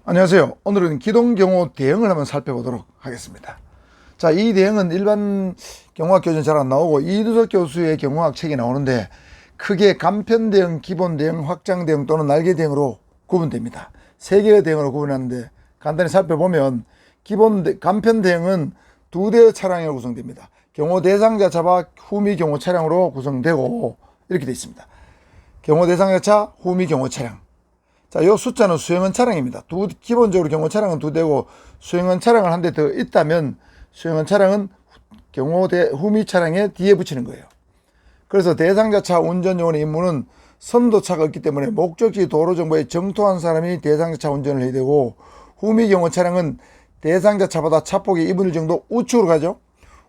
안녕하세요. 오늘은 기동경호 대응을 한번 살펴보도록 하겠습니다. 자, 이 대응은 일반 경호학 교재는 잘 안 나오고 이두석 교수의 경호학 책이 나오는데 크게 간편대응, 기본대응, 확장대응 또는 날개대응으로 구분됩니다. 세 개의 대응으로 구분하는데 간단히 살펴보면 간편대응은 두 대의 차량으로 구성됩니다. 경호 대상자 차와 후미 경호 차량으로 구성되고 이렇게 되어 있습니다. 경호 대상자 차, 후미 경호 차량. 자, 요 숫자는 수행원 차량입니다. 기본적으로 경호 차량은 두 대고 수행원 차량을 한 대 더 있다면 수행원 차량은 후미 차량의 뒤에 붙이는 거예요. 그래서 대상자 차 운전요원의 임무는 선도차가 없기 때문에 목적지 도로 정보에 정토한 사람이 대상자 차 운전을 해야 되고, 후미 경호 차량은 대상자 차보다 차폭이 2분의 1 정도 우측으로 가죠.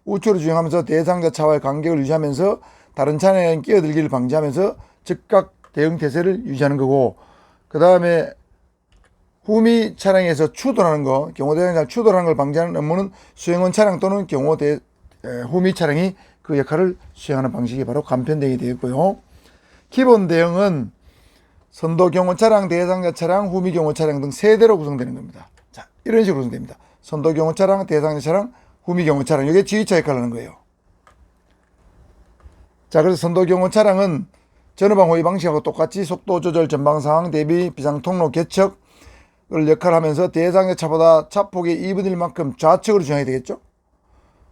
우측으로 주행하면서 대상자 차와의 간격을 유지하면서 다른 차량에 끼어들기를 방지하면서 즉각 대응 태세를 유지하는 거고, 그 다음에 후미 차량에서 추돌하는 거, 경호 대상자 추돌하는 걸 방지하는 업무는 수행원 차량 또는 후미 차량이 그 역할을 수행하는 방식이 바로 간편대응이 되어 있고요. 기본 대응은 선도 경호 차량, 대상자 차량, 후미 경호 차량 등 세 대로 구성되는 겁니다. 자, 이런 식으로 구성됩니다. 선도 경호 차량, 대상자 차량, 후미 경호 차량, 이게 지휘차 역할을 하는 거예요. 자, 그래서 선도 경호 차량은 전후방 호위 방식하고 똑같이 속도 조절 전방 상황 대비 비상 통로 개척을 역할하면서 대상자 차보다 차폭의 2분의 1만큼 좌측으로 주행해야 되겠죠.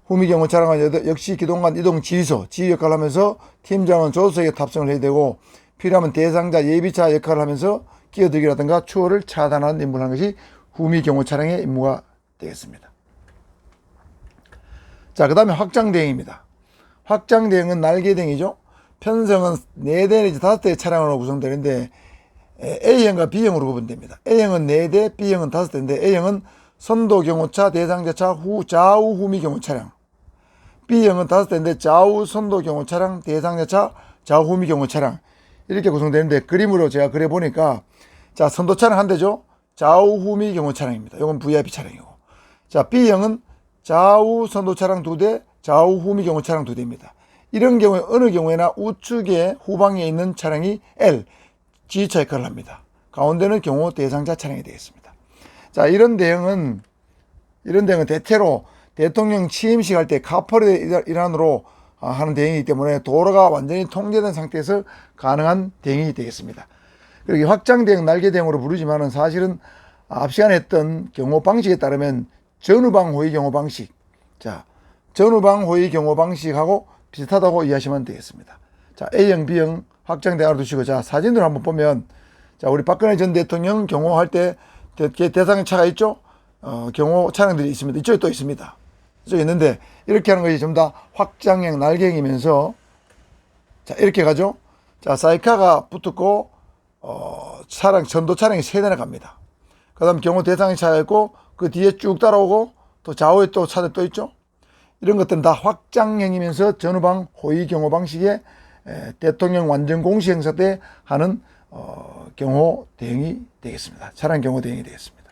후미 경호 차량은 역시 기동간 이동 지휘소, 지휘 역할을 하면서 팀장은 조수석에 탑승을 해야 되고, 필요하면 대상자 예비차 역할을 하면서 끼어들기라든가 추월을 차단하는 임무를 하는 것이 후미 경호 차량의 임무가 되겠습니다. 자, 그 다음에 확장대응입니다. 확장대응은 날개대응이죠. 편성은 4대 내지 5대의 차량으로 구성되는데 A형과 B형으로 구분됩니다. A형은 4대, B형은 5대인데 A형은 선도 경호차, 대상자 차, 좌우 후미 경호 차량. B형은 5대인데 좌우 선도 경호 차량, 대상자 차, 좌우 후미 경호 차량. 이렇게 구성되는데 그림으로 제가 그려보니까, 자, 선도 차량 한 대죠. 좌우 후미 경호 차량입니다. 이건 VIP 차량이고. 자, B형은 좌우 선도 차량 2대, 좌우 후미 경호 차량 2대입니다. 이런 경우에 어느 경우에나 우측에 후방에 있는 차량이 L, 지휘차 역할을 합니다. 가운데는 경호 대상자 차량이 되겠습니다. 자, 이런 대응은 대체로 대통령 취임식 할 때 카퍼레 일환으로 하는 대응이기 때문에 도로가 완전히 통제된 상태에서 가능한 대응이 되겠습니다. 그리고 확장 대응, 날개 대응으로 부르지만은 사실은 앞 시간에 했던 경호 방식에 따르면 전후방 호위 경호 방식, 자, 전후방 호위 경호 방식하고 비슷하다고 이해하시면 되겠습니다. 자, A형, B형 확장 대응으로 두시고, 자, 사진으로 한번 보면, 자, 우리 박근혜 전 대통령 경호할 때 대상의 차가 있죠? 경호 차량들이 있습니다. 이쪽에 또 있습니다. 이쪽에 있는데, 이렇게 하는 것이 전부 다 확장형 날개형이면서, 자, 이렇게 가죠? 자, 사이카가 붙었고, 전도 차량이 3대나 갑니다. 그 다음 경호 대상의 차가 있고, 그 뒤에 쭉 따라오고, 또 좌우에 또 차들 또 있죠? 이런 것들은 다 확장형이면서 전후방 호위 경호 방식의 대통령 완전 공시 행사 때 하는 경호 대응이 되겠습니다. 차량 경호 대응이 되겠습니다.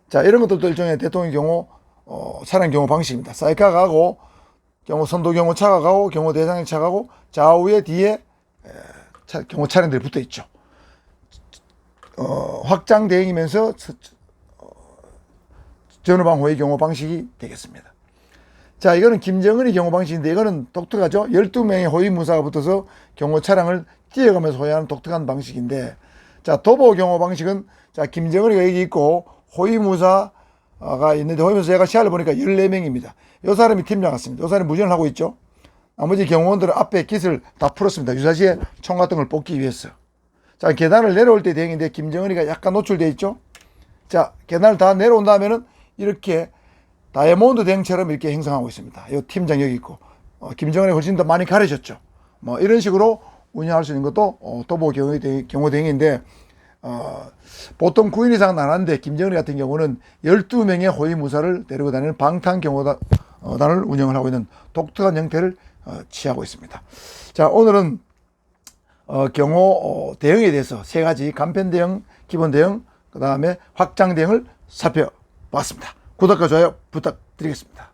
자, 이런 것들도 일종의 대통령 경호 차량 경호 방식입니다. 사이카가 가고, 선도 경호 차가 가고, 경호 대상의 차가 가고, 좌우에 뒤에 경호 차량들이 붙어 있죠. 확장 대응이면서 전후방 호위 경호 방식이 되겠습니다. 자, 이거는 김정은의 경호 방식인데 이거는 독특하죠. 12명의 호위무사가 붙어서 경호 차량을 뛰어가면서 호위하는 독특한 방식인데, 자, 도보 경호 방식은, 자, 김정은이 여기 있고 호위무사가 있는데, 호위무사 제가 시야를 보니까 14명입니다. 이 사람이 팀장 같습니다. 이 사람이 무전을 하고 있죠. 나머지 경호원들은 앞에 깃을 다 풀었습니다. 유사시에 총 같은 걸 뽑기 위해서. 자, 계단을 내려올 때 대응인데 김정은이가 약간 노출되어 있죠. 자, 계단을 다 내려온 다음에는 이렇게 다이아몬드 대응처럼 이렇게 행성하고 있습니다. 이 팀장 여기 있고, 김정은이 훨씬 더 많이 가려졌죠. 뭐 이런 식으로 운영할 수 있는 것도 도보 경호 대응인데, 보통 9인 이상은 안 하는데 김정은이 같은 경우는 12명의 호위무사를 데리고 다니는 방탄 경호단을 운영을 하고 있는 독특한 형태를 취하고 있습니다. 자, 오늘은 경호 대응에 대해서 3가지 간편 대응, 기본 대응, 그 다음에 확장 대응을 살펴봤습니다. 구독과 좋아요 부탁드리겠습니다.